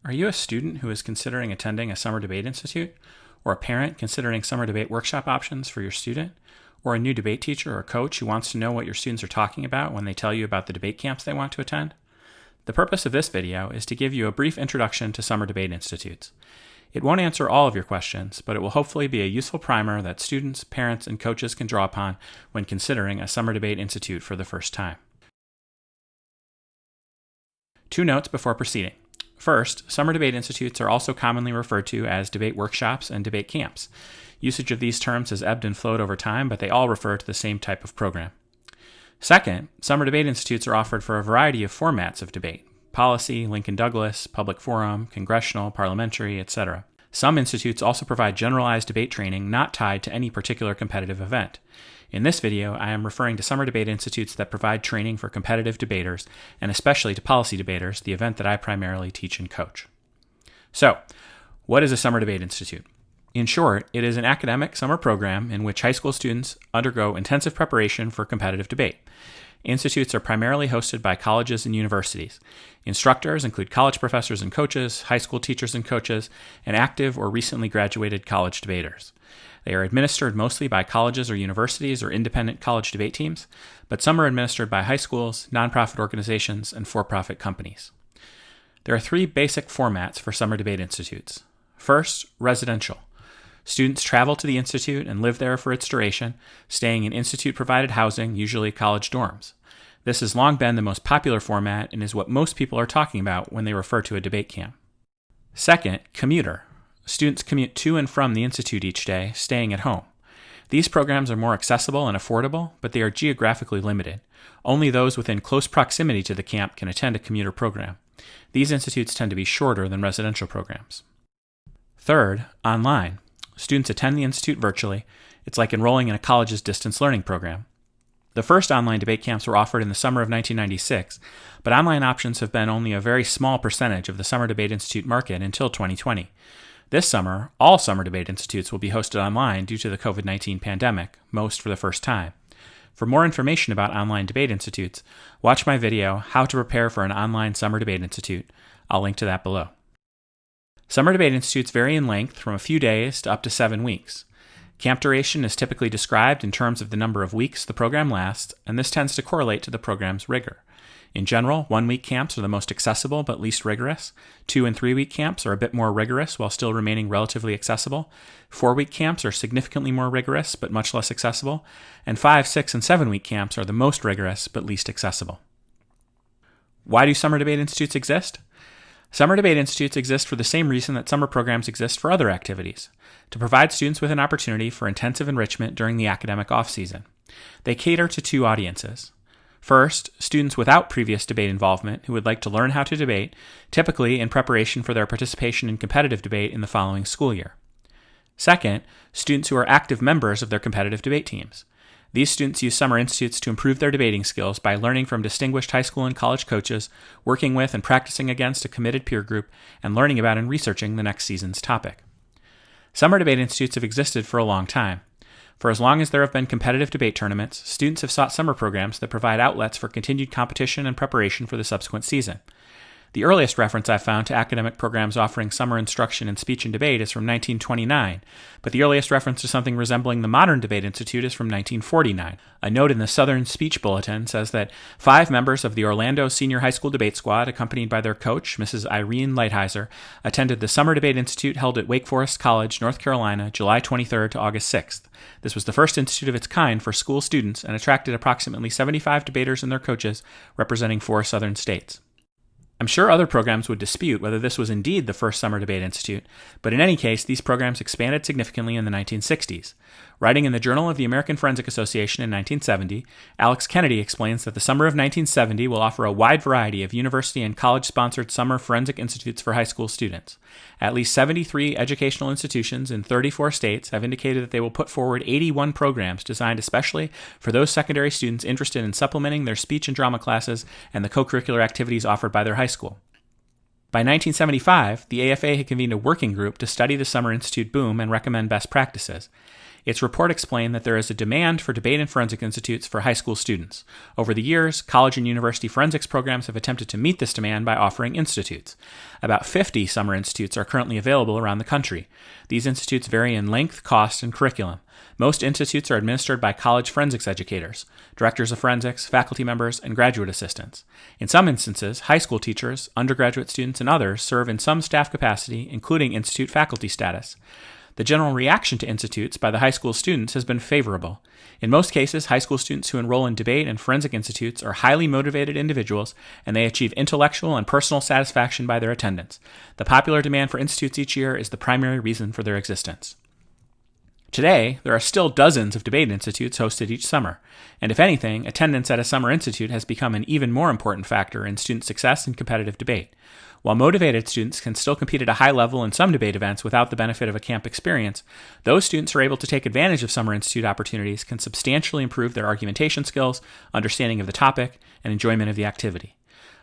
Are you a student who is considering attending a summer debate institute? Or a parent considering summer debate workshop options for your student? Or a new debate teacher or coach who wants to know what your students are talking about when they tell you about the debate camps they want to attend? The purpose of this video is to give you a brief introduction to summer debate institutes. It won't answer all of your questions, but it will hopefully be a useful primer that students, parents, and coaches can draw upon when considering a summer debate institute for the first time. 2 notes before proceeding. First, summer debate institutes are also commonly referred to as debate workshops and debate camps. Usage of these terms has ebbed and flowed over time, but they all refer to the same type of program. Second, summer debate institutes are offered for a variety of formats of debate: policy, Lincoln Douglas, public forum, congressional, parliamentary, etc. Some institutes also provide generalized debate training not tied to any particular competitive event. In this video, I am referring to summer debate institutes that provide training for competitive debaters, and especially to policy debaters, the event that I primarily teach and coach. So, what is a summer debate institute? In short, it is an academic summer program in which high school students undergo intensive preparation for competitive debate. Institutes are primarily hosted by colleges and universities. Instructors include college professors and coaches, high school teachers and coaches, and active or recently graduated college debaters. They are administered mostly by colleges or universities or independent college debate teams, but some are administered by high schools, nonprofit organizations, and for-profit companies. There are 3 basic formats for summer debate institutes. First, residential. Students travel to the institute and live there for its duration, staying in institute-provided housing, usually college dorms. This has long been the most popular format and is what most people are talking about when they refer to a debate camp. Second, commuter. Students commute to and from the institute each day, staying at home. These programs are more accessible and affordable, but they are geographically limited. Only those within close proximity to the camp can attend a commuter program. These institutes tend to be shorter than residential programs. Third, online. Students attend the institute virtually. It's like enrolling in a college's distance learning program. The first online debate camps were offered in the summer of 1996, but online options have been only a very small percentage of the summer debate institute market until 2020. This summer, all summer debate institutes will be hosted online due to the COVID-19 pandemic, most for the first time. For more information about online debate institutes, watch my video, How to Prepare for an Online Summer Debate Institute. I'll link to that below. Summer debate institutes vary in length from a few days to up to 7 weeks. Camp duration is typically described in terms of the number of weeks the program lasts, and this tends to correlate to the program's rigor. In general, 1-week camps are the most accessible but least rigorous. 2- and 3-week camps are a bit more rigorous while still remaining relatively accessible. 4-week camps are significantly more rigorous but much less accessible. And 5-, 6-, and 7-week camps are the most rigorous but least accessible. Why do summer debate institutes exist? Summer debate institutes exist for the same reason that summer programs exist for other activities: to provide students with an opportunity for intensive enrichment during the academic off-season. They cater to 2 audiences. First, students without previous debate involvement who would like to learn how to debate, typically in preparation for their participation in competitive debate in the following school year. Second, students who are active members of their competitive debate teams. These students use summer institutes to improve their debating skills by learning from distinguished high school and college coaches, working with and practicing against a committed peer group, and learning about and researching the next season's topic. Summer debate institutes have existed for a long time. For as long as there have been competitive debate tournaments, students have sought summer programs that provide outlets for continued competition and preparation for the subsequent season. The earliest reference I've found to academic programs offering summer instruction in speech and debate is from 1929, but the earliest reference to something resembling the modern debate institute is from 1949. A note in the Southern Speech Bulletin says that 5 members of the Orlando Senior High School Debate Squad, accompanied by their coach, Mrs. Irene Lighthizer, attended the Summer Debate Institute held at Wake Forest College, North Carolina, July 23rd to August 6th. This was the first institute of its kind for school students and attracted approximately 75 debaters and their coaches representing 4 southern states. I'm sure other programs would dispute whether this was indeed the first summer debate institute, but in any case, these programs expanded significantly in the 1960s. Writing in the Journal of the American Forensic Association in 1970, Alex Kennedy explains that the summer of 1970 will offer a wide variety of university and college-sponsored summer forensic institutes for high school students. At least 73 educational institutions in 34 states have indicated that they will put forward 81 programs designed especially for those secondary students interested in supplementing their speech and drama classes and the co-curricular activities offered by their high school. By 1975, the AFA had convened a working group to study the Summer Institute boom and recommend best practices. Its report explained that there is a demand for debate and forensic institutes for high school students. Over the years, college and university forensics programs have attempted to meet this demand by offering institutes. About 50 summer institutes are currently available around the country. These institutes vary in length, cost, and curriculum. Most institutes are administered by college forensics educators, directors of forensics, faculty members, and graduate assistants. In some instances, high school teachers, undergraduate students, and others serve in some staff capacity, including institute faculty status. The general reaction to institutes by the high school students has been favorable. In most cases, high school students who enroll in debate and forensic institutes are highly motivated individuals, and they achieve intellectual and personal satisfaction by their attendance. The popular demand for institutes each year is the primary reason for their existence. Today, there are still dozens of debate institutes hosted each summer, and if anything, attendance at a summer institute has become an even more important factor in student success in competitive debate. While motivated students can still compete at a high level in some debate events without the benefit of a camp experience, those students who are able to take advantage of summer institute opportunities can substantially improve their argumentation skills, understanding of the topic, and enjoyment of the activity.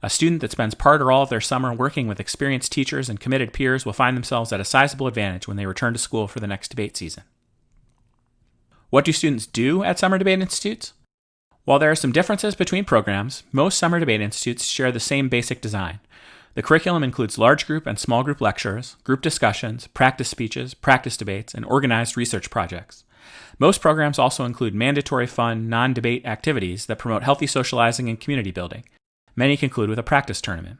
A student that spends part or all of their summer working with experienced teachers and committed peers will find themselves at a sizable advantage when they return to school for the next debate season. What do students do at summer debate institutes? While there are some differences between programs, most summer debate institutes share the same basic design. The curriculum includes large group and small group lectures, group discussions, practice speeches, practice debates, and organized research projects. Most programs also include mandatory fun, non-debate activities that promote healthy socializing and community building. Many conclude with a practice tournament.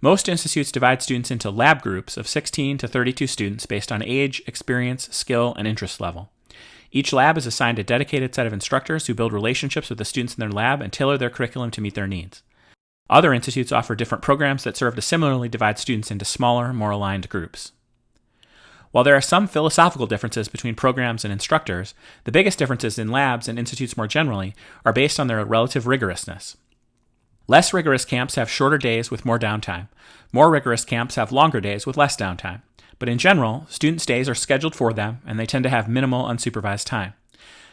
Most institutes divide students into lab groups of 16 to 32 students based on age, experience, skill, and interest level. Each lab is assigned a dedicated set of instructors who build relationships with the students in their lab and tailor their curriculum to meet their needs. Other institutes offer different programs that serve to similarly divide students into smaller, more aligned groups. While there are some philosophical differences between programs and instructors, the biggest differences in labs and institutes more generally are based on their relative rigorousness. Less rigorous camps have shorter days with more downtime. More rigorous camps have longer days with less downtime. But in general, students' days are scheduled for them, and they tend to have minimal unsupervised time.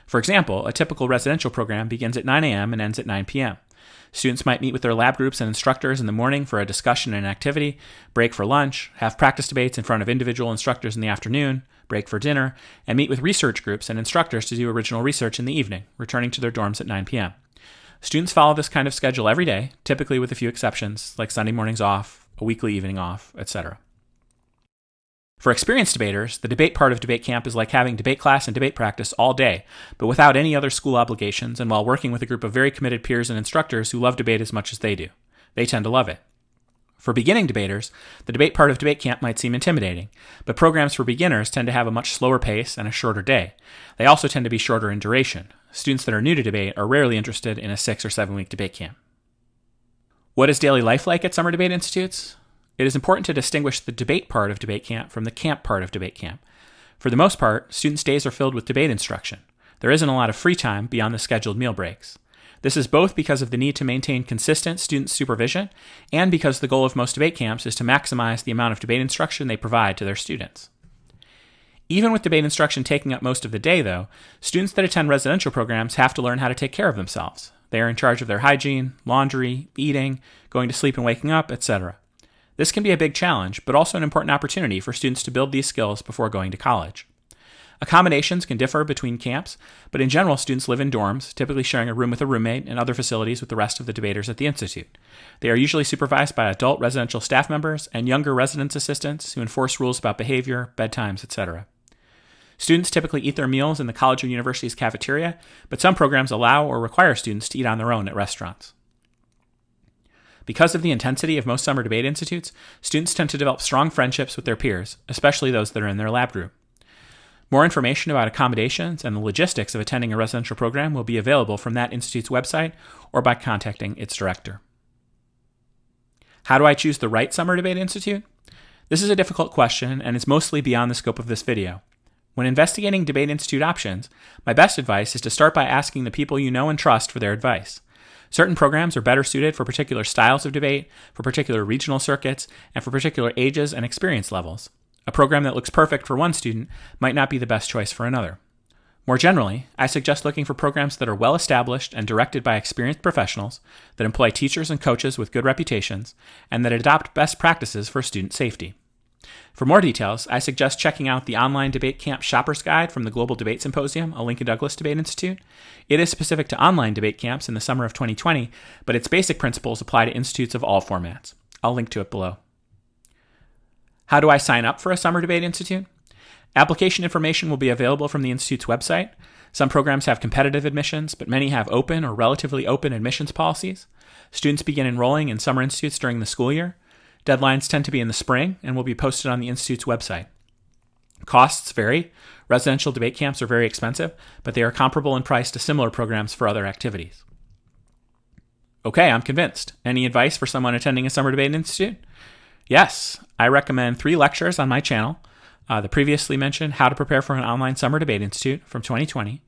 For example, a typical residential program begins at 9 a.m. and ends at 9 p.m. Students might meet with their lab groups and instructors in the morning for a discussion and activity, break for lunch, have practice debates in front of individual instructors in the afternoon, break for dinner, and meet with research groups and instructors to do original research in the evening, returning to their dorms at 9 p.m. Students follow this kind of schedule every day, typically with a few exceptions, like Sunday mornings off, a weekly evening off, etc. For experienced debaters, the debate part of debate camp is like having debate class and debate practice all day, but without any other school obligations and while working with a group of very committed peers and instructors who love debate as much as they do. They tend to love it. For beginning debaters, the debate part of debate camp might seem intimidating, but programs for beginners tend to have a much slower pace and a shorter day. They also tend to be shorter in duration. Students that are new to debate are rarely interested in a 6 or 7 week debate camp. What is daily life like at summer debate institutes? It is important to distinguish the debate part of debate camp from the camp part of debate camp. For the most part, students' days are filled with debate instruction. There isn't a lot of free time beyond the scheduled meal breaks. This is both because of the need to maintain consistent student supervision and because the goal of most debate camps is to maximize the amount of debate instruction they provide to their students. Even with debate instruction taking up most of the day, though, students that attend residential programs have to learn how to take care of themselves. They are in charge of their hygiene, laundry, eating, going to sleep and waking up, etc. This can be a big challenge, but also an important opportunity for students to build these skills before going to college. Accommodations can differ between camps, but in general, students live in dorms, typically sharing a room with a roommate and other facilities with the rest of the debaters at the institute. They are usually supervised by adult residential staff members and younger residence assistants who enforce rules about behavior, bedtimes, etc. Students typically eat their meals in the college or university's cafeteria, but some programs allow or require students to eat on their own at restaurants. Because of the intensity of most summer debate institutes, students tend to develop strong friendships with their peers, especially those that are in their lab group. More information about accommodations and the logistics of attending a residential program will be available from that institute's website or by contacting its director. How do I choose the right summer debate institute? This is a difficult question and is mostly beyond the scope of this video. When investigating debate institute options, my best advice is to start by asking the people you know and trust for their advice. Certain programs are better suited for particular styles of debate, for particular regional circuits, and for particular ages and experience levels. A program that looks perfect for one student might not be the best choice for another. More generally, I suggest looking for programs that are well established and directed by experienced professionals, that employ teachers and coaches with good reputations, and that adopt best practices for student safety. For more details, I suggest checking out the online debate camp shopper's guide from the Global Debate Symposium, a Lincoln Douglas Debate Institute. It is specific to online debate camps in the summer of 2020, but its basic principles apply to institutes of all formats. I'll link to it below. How do I sign up for a Summer Debate Institute? Application information will be available from the Institute's website. Some programs have competitive admissions, but many have open or relatively open admissions policies. Students begin enrolling in summer institutes during the school year. Deadlines tend to be in the spring and will be posted on the Institute's website. Costs vary. Residential debate camps are very expensive, but they are comparable in price to similar programs for other activities. Okay, I'm convinced. Any advice for someone attending a Summer Debate Institute? Yes, I recommend 3 lectures on my channel. The previously mentioned How to Prepare for an Online Summer Debate Institute from 2020,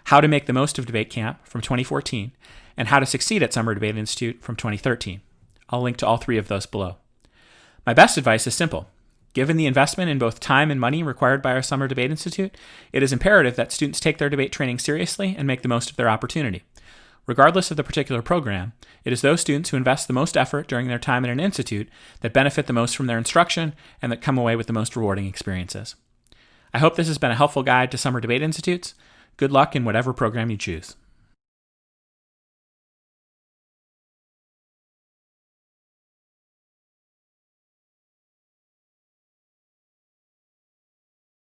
How to Make the Most of Debate Camp from 2014, and How to Succeed at Summer Debate Institute from 2013. I'll link to all 3 of those below. My best advice is simple. Given the investment in both time and money required by our Summer Debate Institute, it is imperative that students take their debate training seriously and make the most of their opportunity. Regardless of the particular program, it is those students who invest the most effort during their time in an institute that benefit the most from their instruction and that come away with the most rewarding experiences. I hope this has been a helpful guide to Summer Debate Institutes. Good luck in whatever program you choose.